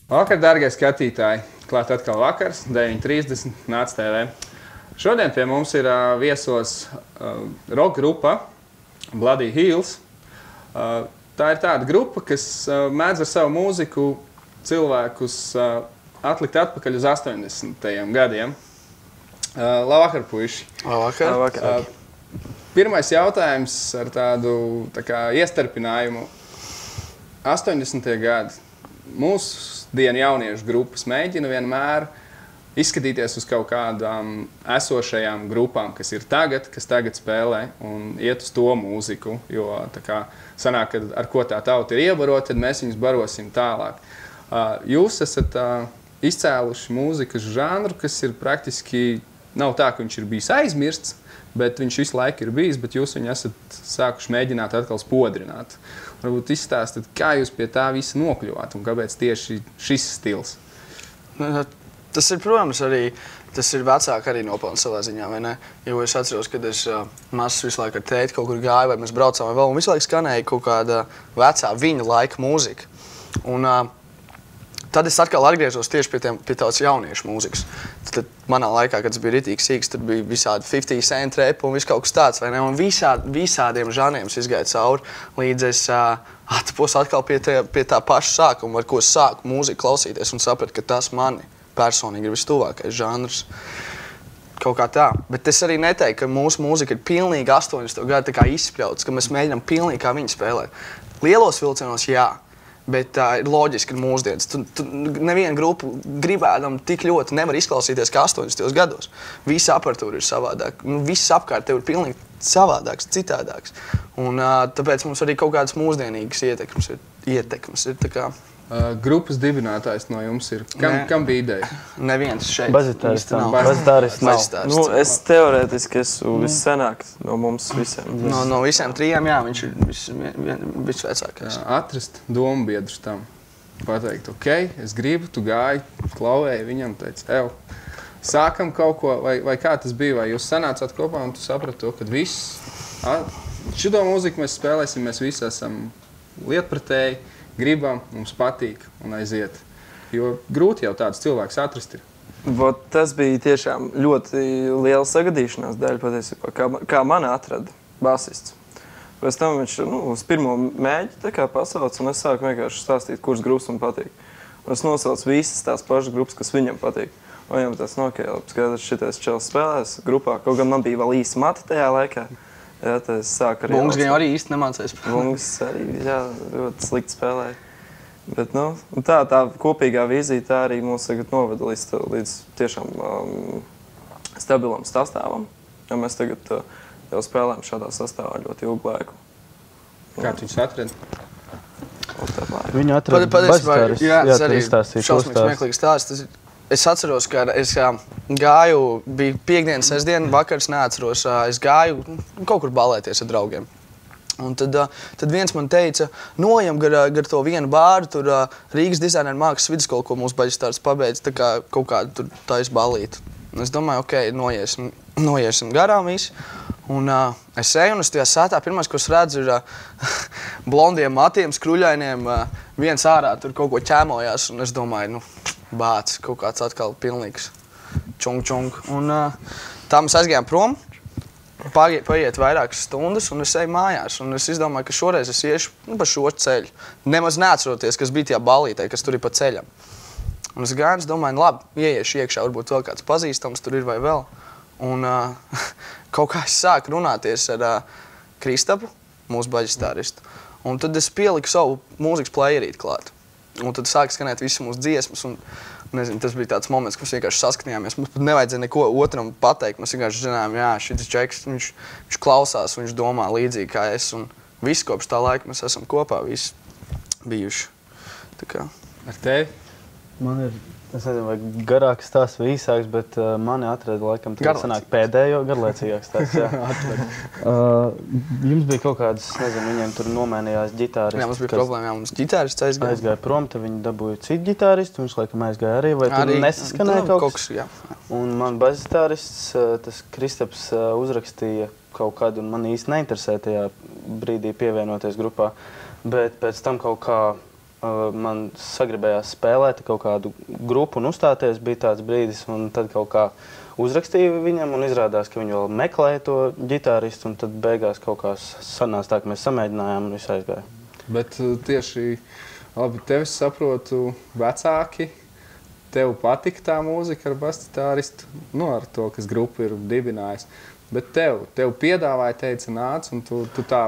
Vakar, dārgie skatītāji, klāt atkal vakars, 9:30 Nāc TV. Šodien pie mums ir viesos rock grupa Bloody Heels. Tā ir tāda grupa, kas mēdz ar savu mūziku cilvēkus atlikt atpakaļ uz 80. gadiem. Labvakar, puiši! Labvakar! Labvakar. Pirmais jautājums ar tādu iestarpinājumu. 80. gadi. Mūsdienu jauniešu grupas mēģina vienmēr izskatīties uz kaut kādām esošajām grupām, kas ir tagad, kas tagad spēlē un iet uz to mūziku, jo tā kā sanāk, ka ar ko tā tauta ir iebarota, tad mēs viņus barosim tālāk. Jūs esat izcēluši mūzikas žanru, kas ir praktiski, nav tā, ka viņš ir bijis aizmirsts, bet viņš visu laiku ir bijis, bet jūs viņu esat sākuši mēģināt atkal spodrināt. Varbūt izstāstāt, kā jūs pie tā visa nokļuvāt un kāpēc tieši šis stils? Tas ir, protams, arī tas ir vecāki arī nopelns savā ziņā, vai ne? Jo es atceros, kad es mazs visu laiku ar tēti kaut kur gāju, vai mēs braucām vai vēl, un visu laiku skanēja kaut kāda vecā viņa laika mūzika. Un tad es atkal atgriezos tieši pie tās jauniešu mūzikas. Tad manā laikā, kad es biju ritīgi sīks, tad bija visādi 50 cent rap un viss kaut kas tāds, vai ne? Un visādiem žanriem es izgāju cauri, līdz es atpos atkal pie tā paša sākuma, ar ko es sāku mūziku klausīties un sapratu, ka tas mani personīgi ir vistuvākais žanrs. Kaut kā tā. Bet es arī neteiktu, ka mūsu mūzika ir pilnīgi 80. gadu tā kā izspļauts, ka mēs mēģinām pilnīgi kā viņi spēlēt. Lielos vilcienos jā. Bet ir loģiski, ka mūsdienas. Tu nevienu grupu gribēdam tik ļoti nevar izklausīties kā 80. gados. Visa aparatūra ir savādāka. Viss apkārt tev ir pilnīgi savādāks, citādāks. Un tāpēc mums arī kaut kādas mūsdienīgas ietekmes ir tā kā. Grupas dibinātājs no jums ir. Kam bija ideja? Neviens šeit. Bazitārists nav. Nu, es teorētiski esmu vissenāks no mums visiem. No visiem trijām, jā, viņš ir visvecākais. Atrast dombiedrus tam. Pateikt, ok, es gribu, tu gāji, klauvēji viņam, teici, ev, sākam kaut ko, vai kā tas bija, vai jūs sanācāt kopā un tu saprati to, ka viss, šito mūziku mēs spēlēsim, mēs visi esam lietpratēji, gribam, mums patīk un aiziet. Jo grūti jau tāds cilvēks atrast ir. Tas bija tiešām ļoti liela sagadīšanās dēļ, patiesībā, kā mani atrada basists. Pēc tam viņš uz pirmo mēģi tā kā pasauc, un es sāku vienkārši stāstīt, kuras grupas man patīk. Un es nosaucu visas tās pašas grupas, kas viņam patīk. Un viņam tas skaidrs, šitais čels spēlēs grupā. Kaut gan man bija vēl īsti mati tajā laikā. Jā, tad es sāku arī... Bungs gan arī īsti nemācēja spēlēt. Bungs arī, jā, ļoti slikti spēlēja. Bet, tā kopīgā vīzija tā arī mūs tagad noveda līdz tiešām stabilam sastāvam. Jo mēs tagad jau spēlējam šādā sastāvā ļoti ilgu laiku. Kā tu viņus atradi? Viņu atrada bazitārists. Jā, tas arī šausmīgs smieklīgs stāsts. Es atceros, ka es gāju, bija piekdiena, sestdiena, vakars neatceros, es gāju kaut kur balēties ar draugiem. Un tad viens man teica, noejam gar to vienu bāru, tur Rīgas dizaineru mākslas vidusskolu, ko mūsu baģistārs pabeidz, tā kā kaut kādu tur tais balīti. Un es domāju, ok, noiesim garām visi. Un es eju, un es tajā sētā pirmais, ko es redzu, ir blondiem matiem, skruļainiem, viens ārā tur kaut ko ķēmojās, un es domāju, bāc, kaut kāds atkal pilnīgs čung. Un tā mēs aizgājām prom, paiet vairākas stundas, un es eju mājās. Un es izdomāju, ka šoreiz es iešu pa šo ceļu. Nemaz neatceroties, kas bija tajā balītē, kas tur ir pa ceļam. Un es gāju, es domāju, labi, ieiešu iekšā, varbūt vēl kāds pazīstams tur ir vai vēl. Un kaut kā es sāku runāties ar Kristapu, mūsu baģistāristu. Un tad es pieliku savu mūzikas playerīti klāt. Un tad sāka skanēt visas mūsu dziesmas, un nezinu, tas bija tāds moments, ka mēs vienkārši saskatījāmies. Mums pat nevajadzēja neko otram pateikt, mēs vienkārši zinājām, jā, šis džeks, viņš klausās, viņš domā līdzīgi kā es, un visi kopš tā laika mēs esam kopā, visi bijuši. Tā kā. Ar tevi? Man ir, es nezinu, vai garāks stāsts vai īsāks, bet mani atrada laikam sanāk pēdējo garlaicīgāks stāsts, jā. Jums bija kaut kādas, nezinu, viņiem tur nomēnījās ģitāristi. Jā, mums bija problēma, mums ģitārists aizgāja. Aizgāja prom, tad viņi dabūja citu ģitāristu, viņš laikam aizgāja arī, vai tur nesaskanēja kaut kas? Jā. Un man bazitārists, tas Kristaps, uzrakstīja kaut kādu, un man īsti neinteresē tajā brīdī pievienoties grupā, bet pēc tam kaut kā man sagribējās spēlēt kaut kādu grupu un uzstāties, bija tāds brīdis, un tad kaut kā uzrakstīju viņam un izrādās, ka viņi vēl meklēja to ģitāristu, un tad beigās kaut kā sanāca tā, ka mēs samēģinājām un viss aizgāja. Bet tieši, labi, tevi saprotu vecāki, tev patika tā mūzika ar basģitāristu, nu ar to, kas grupu ir dibinājis. Bet tev piedāvāja, teica, nāc, un tu tā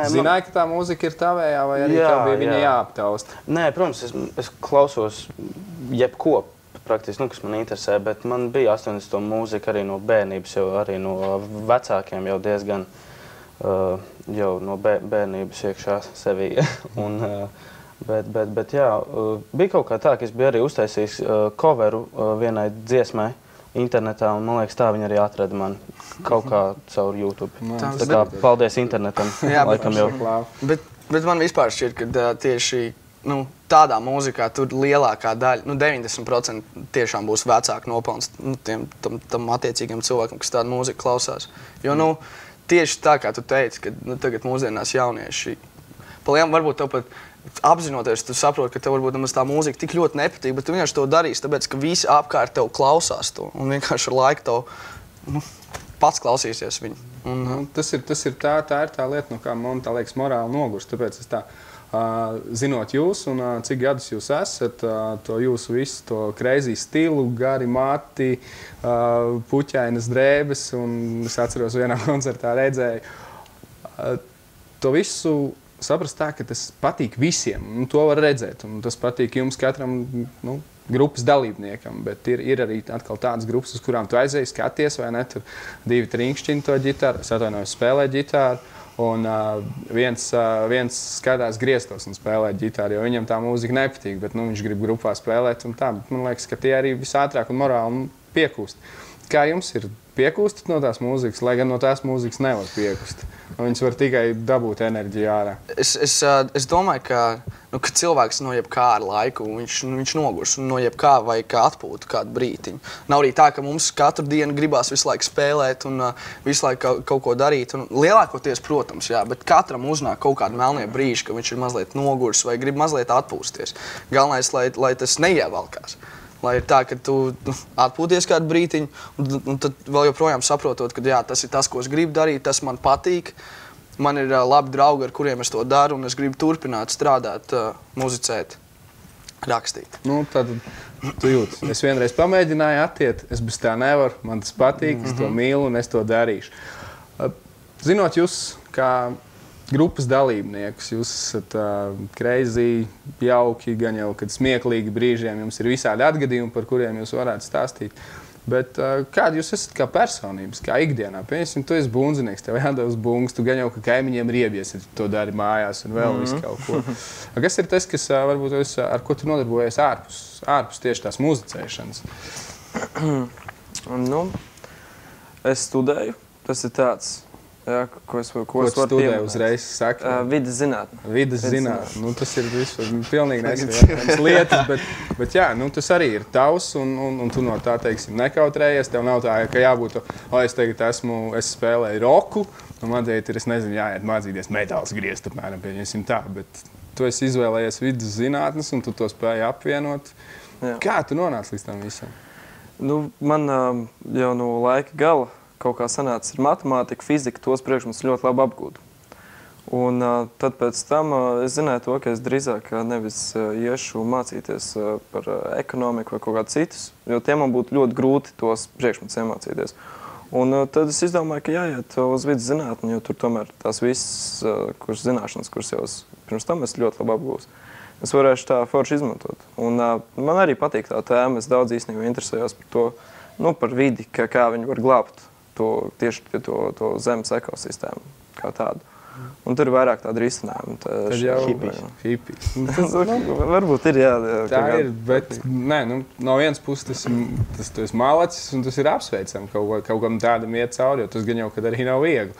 zināji, ka tā mūzika ir tavējā, vai arī tev bija viņa jāaptaust? Nē, protams, es klausos jebko praktiski, kas man interesē, bet man bija 80. mūzika arī no bērnības, jau arī no vecākiem jau diezgan jau no bērnības iekšā sevī. Bet jā, bija kaut kā tā, ka es biju arī uztaisījis coveru vienai dziesmai internetā, un man liekas, tā viņi arī atrada mani kaut kā caur YouTube. Tā kā paldies internetam, laikam jau. Bet man vispār šķiet, ka tieši tādā mūzikā tur lielākā daļa, 90% tiešām būs vecāku nopelns tam attiecīgiem cilvēkam, kas tādu mūziku klausās. Jo, tieši tā, kā tu teici, ka tagad mūsdienās jaunieši, varbūt tev pat apzinoties, tu saproti, ka tev varbūt tā mūzika tik ļoti nepatīk, bet tu vienkārši to darīsi, tāpēc, ka visi apkārt tev klausās to, un vienkārši ar laiku tev pats klausīsies viņu. Tas ir tā lieta, no kā man tā liekas morāli nogurst, tāpēc es tā, zinot jūs un cik gadus jūs esat, to jūsu visu to crazy stilu, gari mati, puķainas drēbes, un es atceros vienā koncertā redzēju, to visu saprast tā, ka tas patīk visiem, un to var redzēt, un tas patīk jums katram, grupas dalībniekam, bet ir arī atkal tādas grupas, uz kurām tu aizēji skaties, vai ne, tur divi trinkšķini to ģitāru, es atvainojos spēlē ģitāru, un viens skatās griestos un spēlē ģitāru, jo viņam tā mūzika nepatīk, bet viņš grib grupā spēlēt, un tā, bet man liekas, ka tie arī visātrāk un morāli piekūst. Kā jums ir piekūstat no tās mūzikas, lai gan no tās mūzikas nevar piekust? Viņas var tikai dabūt enerģiju ārā. Es domāju, ka cilvēks no jebkā ar laiku, viņš nogurs, un no jebkā vajag atpūtu kādu brītiņu. Nav arī tā, ka mums katru dienu gribās visu laiku spēlēt un visu laiku kaut ko darīt. Un lielākoties, protams, jā, bet katram uznāk kaut kādu melnie brīži, ka viņš ir mazliet nogurs vai grib mazliet atpūsties. Galvenais, lai tas neievalkās. Lai ir tā, ka tu atpūties kādu brītiņu, un tad vēl joprojām saprotot, ka jā, tas ir tas, ko es gribu darīt, tas man patīk. Man ir labi draugi, ar kuriem es to daru, un es gribu turpināt strādāt, muzicēt, rakstīt. Tad tu jūti. Es vienreiz pamēģināju attiet, es bez tā nevaru, man tas patīk, es to mīlu un es to darīšu. Zinot jūs, kā grupas dalībniekus, jūs esat crazy, jauki, gan jau, kad smieklīgi brīžiem, jums ir visādi atgadījumi, par kuriem jūs varētu stāstīt. Bet kādi jūs esat kā personības, kā ikdienā? Piemēram, tu esi bundzinieks, tev jādod uz bungas, tu gan jau, ka kaimiņiem riebies, ja tu to dari mājās un vēl visu kaut ko. Kas ir tas, kas varbūt ar ko tu nodarbojies ārpus tieši tās muzicēšanas? Es studēju, tas ir tāds. Jā, ko es varu studēju uzreiz saki? Vides zinātne. Vides zinātne. Tas ir pilnīgi nesaprotams lietas, bet jā, tas arī ir tavs, un tu no tā, teiksim, nekautrējies. Tev nav tā, ka jābūt, es tagad es spēlēju roku, un man teikt ir, es nezinu, jāiet mācīties metāls griezt, apmēram, pieņemsim tā, bet tu esi izvēlējies vides zinātnes, un tu to spēji apvienot. Jā. Kā tu nonāc līdz tam visam? Man jau no laika gala kaut kā sanāca ar matemātiku, fiziku, tos priekšmetus ļoti labi apgūtu. Un tad pēc tam es zināju to, ka es drīzāk nevis iešu mācīties par ekonomiku vai kaut kādu citus, jo tie man būtu ļoti grūti tos priekšmetus iemācīties. Un tad es izdomāju, ka jāiet uz vides zinātni, jo tur tomēr tās visas zināšanas, kuras jau pirms tam es ļoti labi apgūstu. Es varēšu tā forši izmantot. Un man arī patīk tā tēma, es daudz īstenībā interesējos par to, par vidi, kā viņi var glābt tieši to zemes ekosistēmu kā tādu. Un tur ir vairāk tādu risinājumu. Tad jau hipijs. Varbūt ir, jā. Tā ir, bet no vienas puses tu esi malacis un tas ir apsveicam. Kaut kam tādam iet cauri, jo tas gan jau, kad arī nav viegli.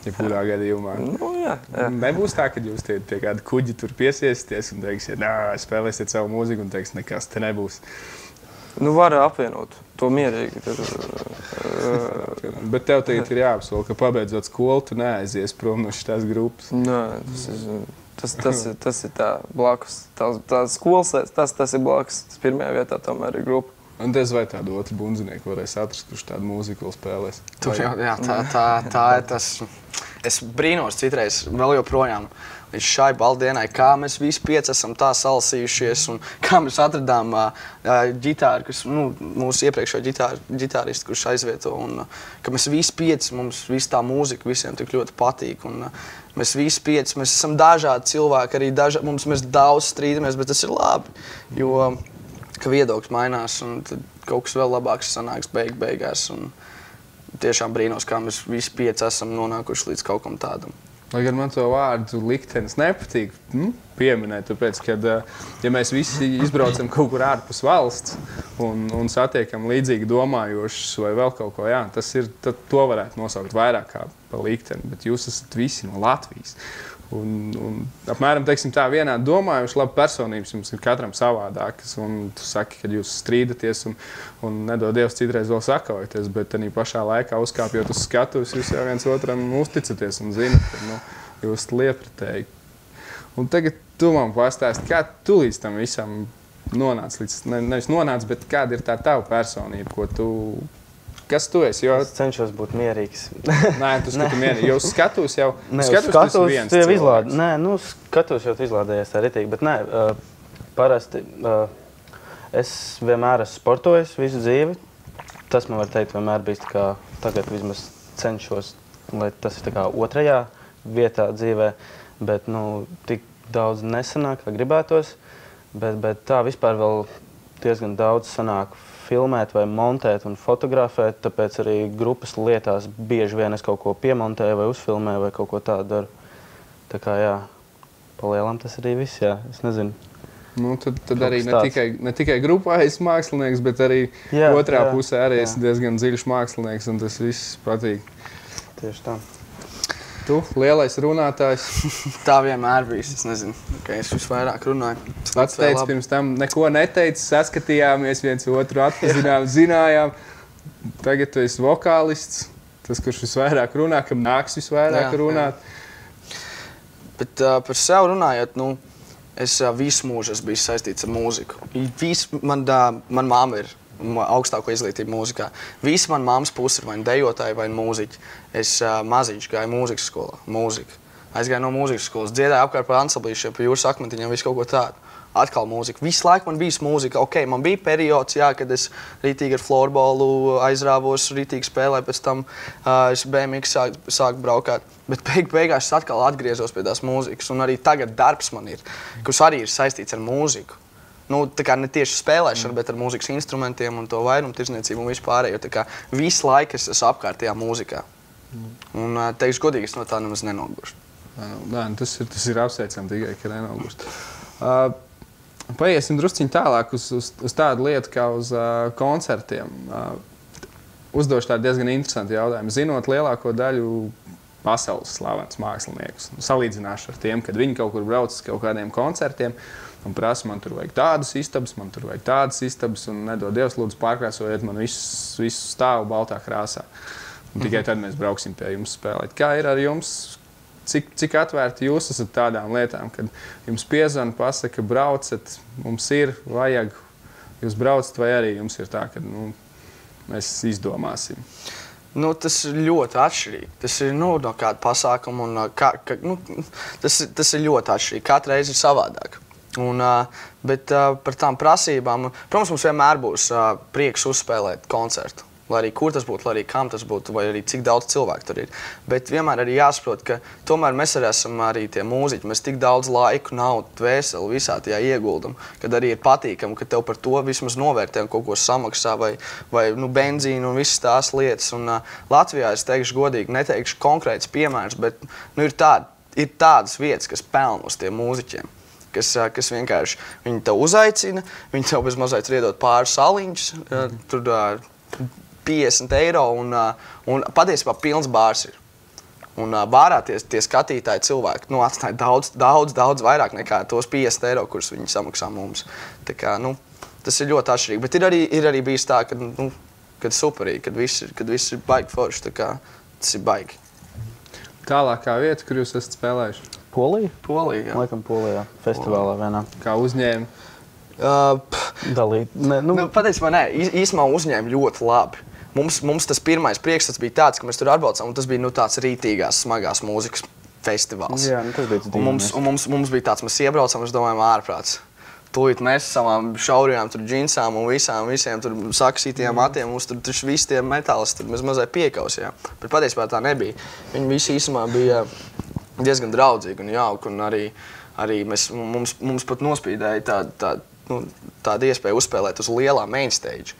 Jebkurā gadījumā. Jā. Nebūs tā, ka jūs pie kāda kuģi tur piesiesties un teiksiet, spēlēsiet savu mūziku un teiks, nekas te nebūs. Var apvienot to mierīgi. Bet tev tagad ir jāapsola, ka pabeidzot skolu, tu neaizies prom no šitās grupas. Nē, Tas ir tā blakus. Tā skolas, tas ir blakus. Tas pirmajā vietā tomēr ir grupa. Un diez vai tādu otru bundzinieku varēs atrast, kurš tādu mūziku vēl spēlēs. Jā, tā ir tas. Es brīnos citreiz vēl joprojām līdz šai baldienai, kā mēs visi 5 esam tā salasījušies un kā mēs atradām ģitāru, kas, mūsu iepriekšējo ģitāristu, kurš aizvieto, un ka mēs visi 5, mums visi tā mūzika visiem tik ļoti patīk, un mēs visi 5, mēs esam dažādi cilvēki, arī mēs daudz strīdamies, bet tas ir labi, jo ka viedoklis mainās un tad kaut kas vēl labāks sanāks beigās. Un tiešām brīnos, kā mēs visi 5 esam nonākuši līdz kaut kam tādam. Lai gan man to vārdu liktenis nepatīk pieminēt, tāpēc, kad, ja mēs visi izbraucam kaut kur ārpus valsts un satiekam līdzīgi domājošus vai vēl kaut ko, jā, tad to varētu nosaukt vairāk kā pa likteni, bet jūs esat visi no Latvijas. Un apmēram, teiksim tā, vienādi domājuši, labi personības jums ir katram savādākas, un tu saki, ka jūs strīdaties un nedod Dievs citreiz vēl sakaujaties, bet arī pašā laikā uzkāpjot uz skatuves, jūs jau viens otram uzticaties un zinat, ka jūs liepratēji. Un tagad tu man pastāsti, kā tu līdz tam visam nonāc, nevis nonāc, bet kāda ir tā tava personība, ko tu... Kas tu esi? Es cenšos būt mierīgs. Nē, tu skati mierīgi. Jūs skatos jau... Skatos viens cilvēks. Nē, skatos jau izlādējies tā ritīgi, bet nē, parasti es vienmēr esmu sportojis visu dzīvi. Tas, man var teikt, vienmēr bijis tā kā tagad vismaz cenšos, lai tas ir tā kā otrajā vietā dzīvē, bet, tik daudz nesanāk, kā gribētos, bet tā vispār vēl diezgan daudz sanāk filmēt vai montēt un fotografēt, tāpēc arī grupas lietās bieži vien es kaut ko piemontēju vai uzfilmēju vai kaut ko tādu daru. Tā kā, jā, palielam tas arī viss, jā, es nezinu. Tad arī ne tikai grupā esi mākslinieks, bet arī otrā pusē arī esi diezgan dziļš mākslinieks un tas viss patīk. Tieši tā. Tu, lielais runātājs. Tā vienmēr bijis, es nezinu, ka es visvairāk runāju. Pats teici pirms tam, neko neteici, saskatījāmies, viens otru atpazinām, zinājām. Tagad tu esi vokālists, tas, kurš visvairāk runā, kam nāks visvairāk runāt. Bet par sevi runājot, es visu mūžu esmu bijis saistīts ar mūziku. Man mamma ir augstāko izglītību mūzikā. Visi man mammas puses ir vai dejotāji, vai mūziķi. Es maziņš gāju mūzikas skolā, mūzika. Aizgāju no mūzikas skolas, dziedāju apkārt par ansamblīšiem, par jūras akmentiņiem, visu kaut ko tādu. Atkal mūzika. Visu laiku man bijis mūzika. Ok, man bija periods, jā, kad es rītīgi ar florbolu aizrāvos, rītīgi spēlēju, pēc tam es BMX sāku braukāt. Bet beigās es atkal atgriezos pie tās mūzikas. Un arī tagad darbs man ir, kurš arī ir saistīts ar mūziku. Tā kā ne tieši spēlēšana, bet ar mūzikas instrumentiem un to vairumtirdzniecību un vispārējo. Tā kā visu laiku es esmu apkārt tajā mūzikā. Un teikšu godīgi, es no tā nemaz nenogurstu. Nē, tas ir apsveicam tikai, ka nenogurst. Paiesim drusciņ tālāk uz tādu lietu kā uz koncertiem. Uzdošu tādu diezgan interesantu jautājumu. Zinot lielāko daļu pasaules slavenas māksliniekus, salīdzināšu ar tiem, kad viņi kaut kur brauc uz kaut kādiem koncertiem, un prasa, man tur vajag tādas istabas, man tur vajag tādas istabas, un nedod Dievs, lūdzu, pārkrāsojiet man visu stāvu baltā krāsā. Un tikai tad mēs brauksim pie jums spēlēt. Kā ir ar jums? Cik atvērti jūs esat tādām lietām, kad jums piezvana, pasaka, braucat, mums ir, vajag, jūs braucat, vai arī jums ir tā, ka mēs izdomāsim? Tas ir ļoti atšķirīgi. Tas ir no kāda pasākuma, un tas ir ļoti atšķirīgi. Katra reize ir savādāk. Bet par tām prasībām, protams, mums vienmēr būs prieks uzspēlēt koncertu. Lai arī kur tas būtu, lai arī kam tas būtu, vai arī cik daudz cilvēku tur ir. Bet vienmēr arī jāsaprot, ka tomēr mēs arī esam arī tie mūziķi. Mēs tik daudz laiku, naudu, dvēseli visā tajā ieguldam, kad arī ir patīkami, ka tev par to vismaz novērtē un kaut ko samaksā vai benzīnu un visas tās lietas. Un Latvijā, es teikšu godīgi, neteikšu konkrēts piemērs, bet ir tādas vietas, kas pelna uz tiem mūziķiem. Kas vienkārši viņi tev uzaicina, viņi tev bez mazliet iedod pāris saliņus, tur 50 eiro un patiesībā pilns bārs ir. Un bārā tie skatītāji cilvēki atstāja daudz vairāk nekā tos 50 eiro, kurus viņi samaksā mums. Tā kā, tas ir ļoti atšķirīgi. Bet ir arī bijis tā, kad superīgi, kad viss ir baigi forši. Tā kā tas ir baigi. Tālākā vieta, kur jūs esat spēlējuši? Polija? Polija, jā. Laikam Polijā, festivālā vienā. Kā uzņēma? Dalīt. Patiesībā nē, īsumā uzņēma ļoti labi. Mums tas pirmais priekšstats bija tāds, ka mēs tur atbraucām, un tas bija tāds rītīgās, smagās mūzikas festivāls. Jā, tas bija tas mums bija tāds, mēs iebraucām, mēs domājam ārprāts. Tūlīt mēs savām šaurajām tur džinsām un visiem tur saksītajām matiem, mums tur visi tie metālisti tur mēs mazai piekausījām. Bet patiesībā tā nebija. Viņi visi īsumā bija diezgan draudzīgi un jauki, un arī mums pat nospīdēja tāda iespēja uzspēlēt uz lielā mainstage.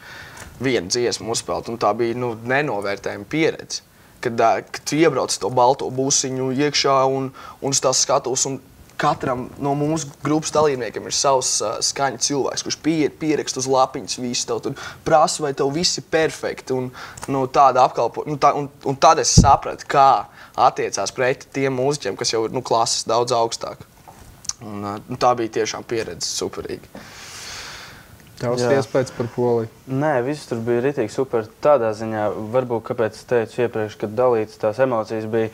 Vienu dziesmu uzspēlēt, un tā bija nenovērtējama pieredze. Kad tu iebrauc to balto busiņu iekšā un uz tās skatos, un katram no mūsu grupas dalībniekiem ir savs skaņu cilvēks, kurš pierakst uz lapiņas visu, tev tur prasa, vai tev viss ir perfekti, un tāda apkalpo, un tad es sapratu, kā attiecās pret tiem mūziķiem, kas jau ir klases daudz augstāk. Un tā bija tiešām pieredze superīga. Tavs iespējas par Poliju? Nē, viss tur bija ritīgi super. Tādā ziņā, varbūt, kāpēc es teicu iepriekš, kad dalītas tās emocijas bija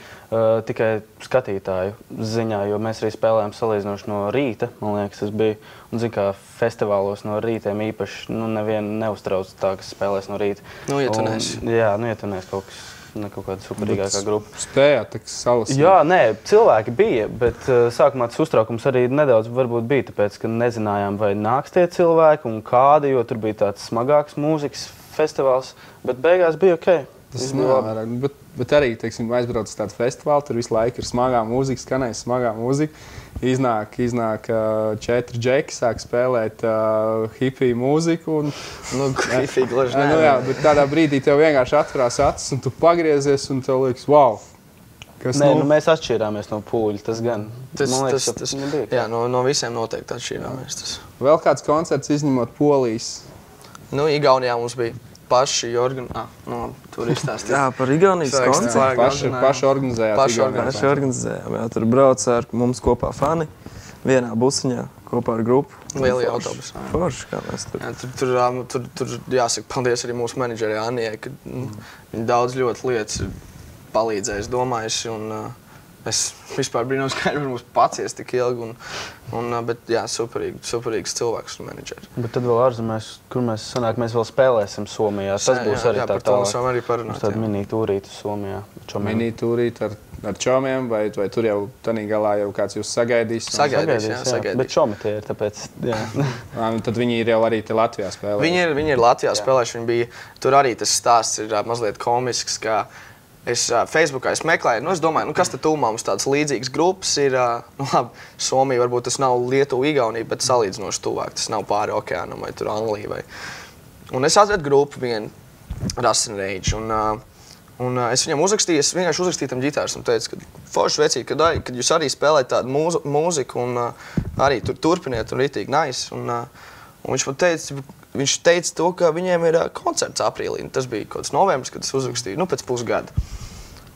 tikai skatītāju ziņā, jo mēs arī spēlējām salīdzinoši no rīta, man liekas, tas bija. Un, zin kā, festivālos no rītiem īpaši, nevienu neuztrauc tā, kas spēlēs no rīta. Ietunēs. Jā, ietunēs kaut kas. Ne kaut kāda superīgākā grupa. Spējāt, tas salasīt? Jā, nē, cilvēki bija, bet sākumā tas uztraukums arī nedaudz varbūt bija, tāpēc, ka nezinājām, vai nāks tie cilvēki un kādi, jo tur bija tāds smagāks mūzikas festivāls, bet beigās bija okei. Tas nav, bet arī, teiksim, aizbrauc uz tādu festivālu, tur visu laiku ir smagā mūzika, skanēs smagā mūzika. Iznāk 4 džeki, sāk spēlēt hipiju mūziku. Hipiju gluži nē. Jā, bet tādā brīdī tev vienkārši atverās acis un tu pagriezies un tev liekas, wow. Nē, mēs atšķirāmies no pūļa, tas gan. Man liekas, tas nebija. Jā, no visiem noteikti atšķirāmies tas. Vēl kāds koncerts izņemot Polijas? Igaunijā mums bija paši tur izstāstīt. Jā, par Igaunijas koncertu. Paši organizējāt. Paši organizējām, jā. Tur brauc ar mums kopā fani vienā busiņā kopā ar grupu. Lielajā autobusā. Forši, kā mēs tur. Jā, tur jāsaka paldies arī mūsu menedžeri Anijai, ka viņi daudz ļoti lietas ir palīdzējis, domājuši, un es vispār brīnos, ka ir mums pacies tik ilgi, bet jā, superīgs cilvēks un menedžeri. Bet tad vēl ārzemēs, kur mēs sanāk, mēs vēl spēlēsim Somijā. Tas būs arī tā tālāk. Tāda mini-tūrīta Somijā. Mini-tūrīta ar čomiem, vai tur jau tanī galā jau kāds jūs sagaidīs? Sagaidīs. Bet čomi tie ir, tāpēc, jā. Tad viņi ir jau arī te Latvijā spēlējuši? Viņi ir Latvijā spēlējuši. Tur arī tas stāsts ir mazliet komisks, ka es Facebookā meklēju, es domāju, kas tad tūmā mums tādas līdzīgas grupas ir, labi, Somija, varbūt tas nav Lietuva, Igaunija, bet salīdzinoši tuvāk, tas nav pāri okeānam vai tur Anglija vai. Un es atradu grupu vienu, Rust and Rage, un es viņam uzrakstīju, es vienkārši uzrakstīju tam ģitārs un teicu, ka forši vecīgi, kad jūs arī spēlējat tādu mūziku un arī tur turpiniet un ritīgi nice, un viņš man teica, viņš teica to, ka viņiem ir koncerts aprīlī. Tas bija kaut kāds novembris, kad es uzrakstīju, pēc pusgada.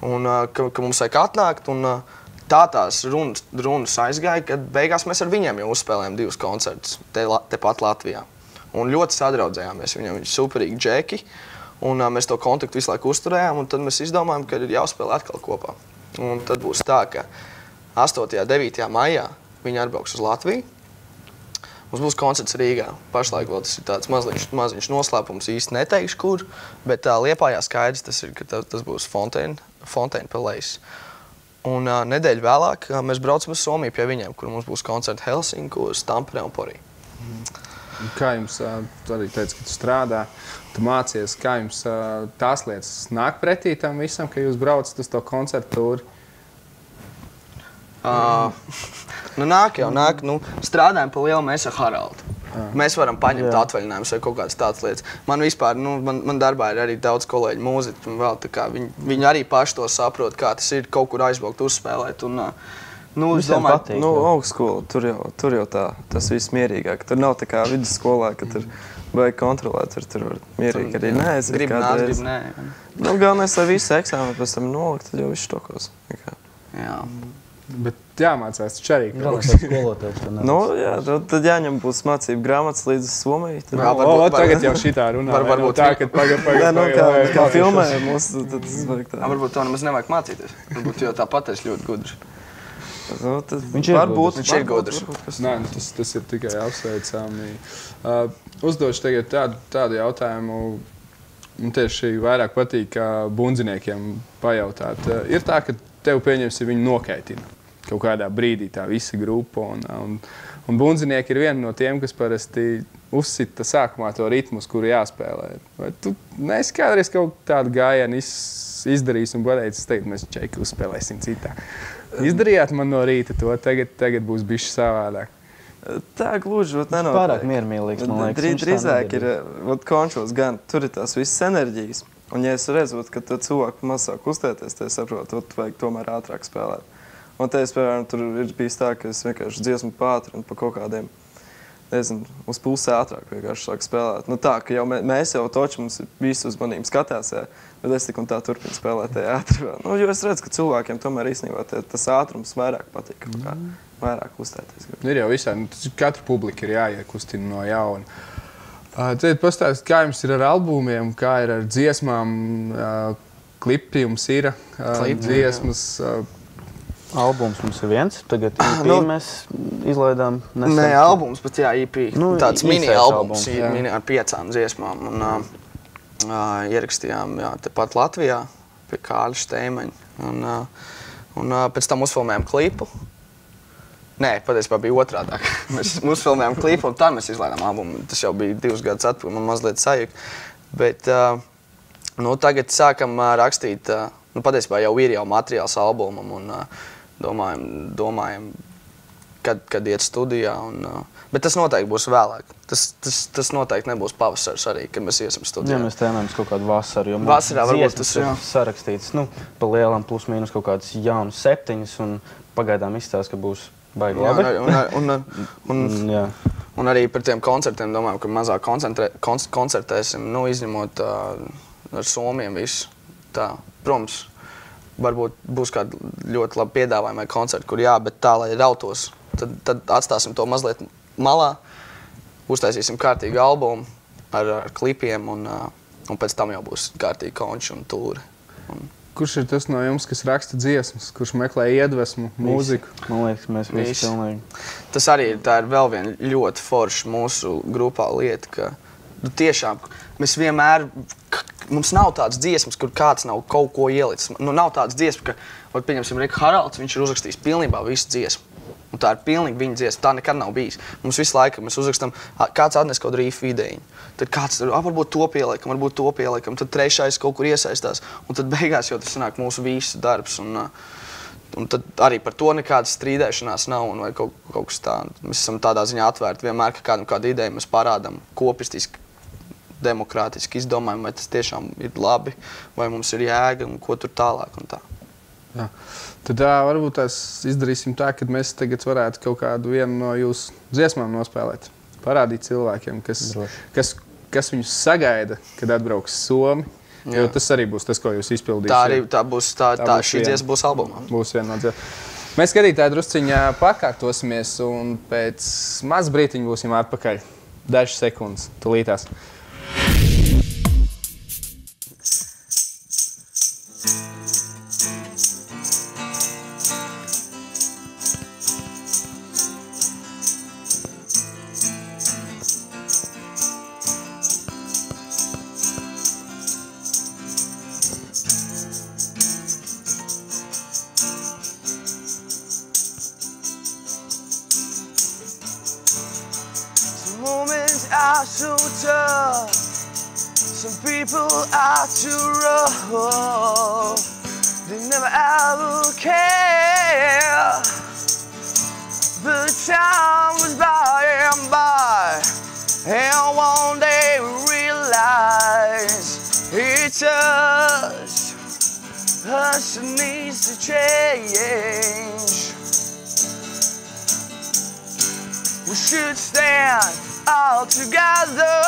Un ka mums vajag atnākt, un tās runas aizgāja, kad beigās mēs ar viņiem jau uzspēlējām 2 koncertus tepat Latvijā. Un ļoti sadraudzējāmies, viņiem ir superīgi džeki, un mēs to kontaktu visu laiku uzturējām, un tad mēs izdomājām, ka ir jāuzspēlē atkal kopā. Un tad būs tā, ka 8. un 9. maijā viņi atbrauks uz Latviju. Mums būs koncerts Rīgā. Pašlaik vēl tas ir tāds maziņš noslēpums, īsti neteikšu, kur, bet Liepājā skaidrs tas būs Fontaine Palais. Un nedēļu vēlāk mēs braucam uz Somiju pie viņiem, kur mums būs koncerti Helsinkos, Tampere un Porī. Kā jums, tu arī teici, ka tu strādā, tu mācies, kā jums tās lietas nāk pretī tam visam, ka jūs braucat uz to koncertu tūri? Nāk, strādājam pa lielu mēs ar Haraldu. Mēs varam paņemt atvaļinājumus vai kaut kādas tādas lietas. Man vispār, man darbā ir arī daudz kolēģi mūziķi, un vēl tā kā viņi arī paši to saprot, kā tas ir kaut kur aizbraukt, uzspēlēt. Es domāju, augstskola, tur jau tas viss mierīgāk. Tur nav tā kā vidusskolā, ka tur vajag kontrolēt, tur var mierīgi arī neaiziet. Grib nāc, grib nē. Galvenais, lai visu eksāmenu pēc tam nolikt, tad jau viss štokos. Jā. Bet jāmācās taču arī. Jā, tad jāņem būs mācību grāmatas līdz Somijai. Tagad jau šitā runā. Varbūt tā, kad kā filmē mums, tad tas vajag tā. Varbūt to nemaz nevajag mācīties. Varbūt jau tāpat esi ļoti gudrs. Viņš ir gudrs. Nē, tas ir tikai apsveicami. Uzdošu tagad tādu jautājumu. Man tieši vairāk patīk, kā bundziniekiem pajautāt. Ir tā, ka tev pieņemsi viņu nokaitina kaut kādā brīdī tā visa grupa. Un bundzinieki ir viena no tiem, kas parasti uzsita sākumā to ritmu, uz kuru jāspēlē. Vai tu neesi kādreiz kaut tādu gājienu izdarījis un pateicis, teikt, mēs čeiki uzspēlēsim citā. Izdarījāt man no rīta to, tagad būs bišķi savādāk. Tā gluži nenotiek. Pārāk miermīlīgs, man liekas. Drīzāk ir končos gan, tur ir tās visas enerģijas. Un ja es redzu, ka cilvēku mazāk uztēties, tad es saprotu, ka vajag tomēr ātrāk spēlēt. Un te, piemēram, tur ir bijis tā, ka es vienkārši dziesmu pātrinu pa kaut kādiem, nezinu, uz pulsi ātrāk vienkārši sāku spēlēt. Nu tā, ka jau mēs jau toči mums visu uzmanību skatās, bet es tik un tā turpinu spēlēt tajā ātrībā. Nu, jo es redzu, ka cilvēkiem tomēr īstenībā tas ātrums vairāk patīk, kaut kā vairāk uztēties. Ir jau visādi, katru publiku ir jāiekustina no jauna. Tad pastāst, kā jums ir ar albumiem, kā ir ar dziesmām, klipi jums ir, dziesmas. Albums mums ir viens, tagad EP mēs izlaidām nesen. Nē, albums, bet jā, EP, tāds mini-albums ar 5 dziesmām. Un ierakstījām tepat Latvijā pie Kārļa Šteimeņa. Un pēc tam uzfilmējām klipu. Nē, patiesībā bija otrādāk. Mēs uzfilmējām klipu un tā mēs izlaidām albumu. Tas jau bija 2 gadus atpakaļ, man mazliet sajūta. Bet tagad sākam rakstīt, patiesībā jau ir materiāls albumam un domājam, kad iet studijā. Bet tas noteikti būs vēlāk. Tas noteikti nebūs pavasars arī, kad mēs iesim studijā. Jā, mēs tēmējam kaut kādu vasaru, jo vasarā varbūt tas ir sarakstīts, pa lielam plus mīnus kaut kādas jaunas 7 un pagaidām izstāst, ka būs baigi labi. Un arī par tiem koncertiem domājam, ka mazāk koncertēsim, izņemot ar Somiem visu. Tā, protams, varbūt būs kādi ļoti labi piedāvājumi vai koncerti, kur bet tā, lai rautos, tad atstāsim to mazliet malā, uztaisīsim kārtīgu albumu ar klipiem un pēc tam jau būs kārtīgi konči un tūri. Kurš ir tas no jums, kas raksta dziesmas, kurš meklē iedvesmu, mūziku? Man liekas, mēs visi pilnīgi. Tas arī tā ir vēl viena ļoti forša mūsu grupā lieta, ka tiešām mēs vienmēr, mums nav tādas dziesmas, kur kāds nav kaut ko ielicis. Nav tādas dziesmas, ka, pieņemsim, Rika Haralds, viņš ir uzrakstījis pilnībā visu dziesmu. Un tā ir pilnīgi viņa dziesma, tā nekad nav bijis. Mums visu laiku mēs uzrakstam, kāds atnes kaut rīfu ideju. Tad kāds, varbūt to pieliekam, tad trešais kaut kur iesaistās. Un tad beigās jau tas sanāk mūsu visu darbs. Un tad arī par to nekādas strīdēšanās nav vai kaut kas tā. Mēs esam tādā ziņā atvērti vienmēr, ka kādam kādu ideju mēs parādām kopistiski, demokrātiski izdomājam, vai tas tiešām ir labi, vai mums ir jēga un ko tur tālāk un tā. Jā. Tad varbūt tās izdarīsim tā, ka mēs tagad varētu kaut kādu vienu no jūsu dziesmām nospēlēt. Parādīt cilvēkiem, kas viņus sagaida, kad atbrauks Somi. Jo tas arī būs tas, ko jūs izpildīsiet. Šī dziesma būs albumā. Būs viena no dziesmām. Mēs skatītāji drusciņā pakārtosimies un pēc maz brītiņa būsim atpakaļ. Dažas sekundes, tulītās. Some people are too rough. They never ever care. But time was by and by, and one day we realized it's us that needs to change. We should stand all together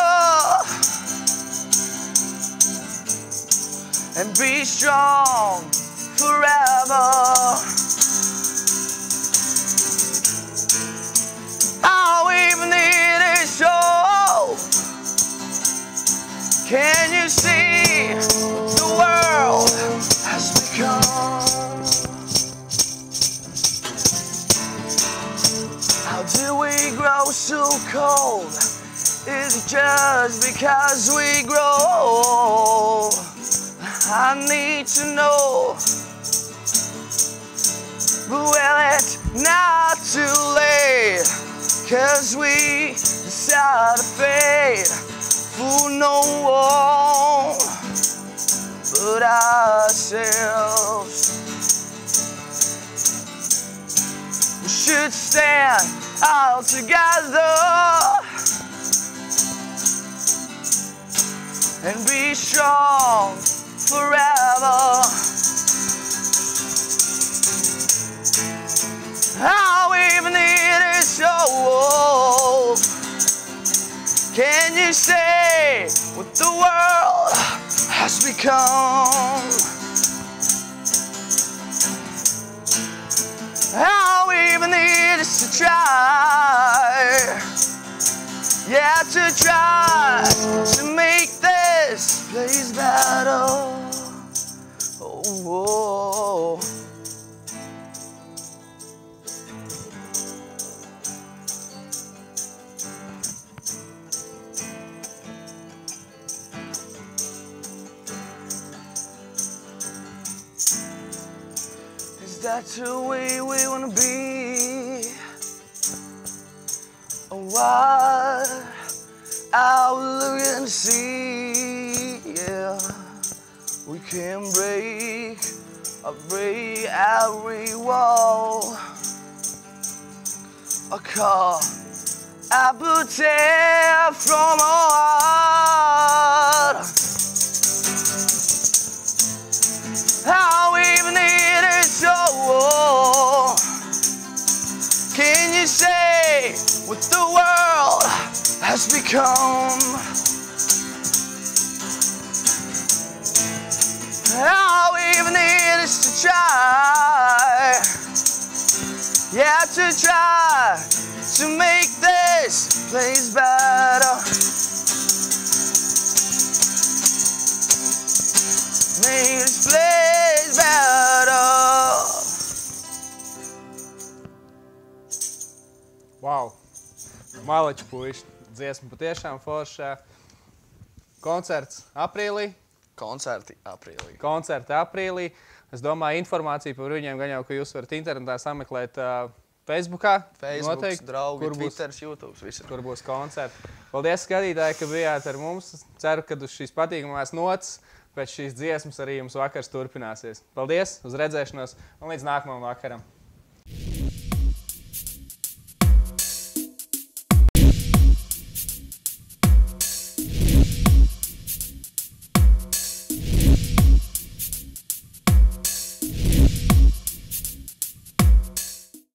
and be strong forever. All we need is hope. Can you see the world has become? so cold? Is it just because we grow? I need to know. Well, it's not too late, 'cause we decide to fade for no one but ourselves. We should stand all together and be strong forever. All we need is hope. Can you say what the world has become? All we need is to try. Yeah, to try to make this place better. Oh. Is that the way we wanna be? Or what are we looking to see? Yeah, we can break every wall. A car, apple tear from our heart. All we need is hope. Can you say what the world has become? All we need is to try. Yeah, to try to make this place better. Make this place better. Wow! Maliču puiši. Dziesma patiešām forša. Koncerts aprīlī. Koncerti aprīlī. Koncerti aprīlī. Es domāju, informāciju par viņiem gan jau, ka jūs varat internetā sameklēt Facebookā. Facebooks, draugi, Twitters, YouTube, visur. Kur būs koncerti. Paldies, skatītāji, ka bijāt ar mums. Ceru, ka uz šīs patīkamās nots pēc šīs dziesmas arī jums vakars turpināsies. Paldies, uz redzēšanos un līdz nākamajam vakaram.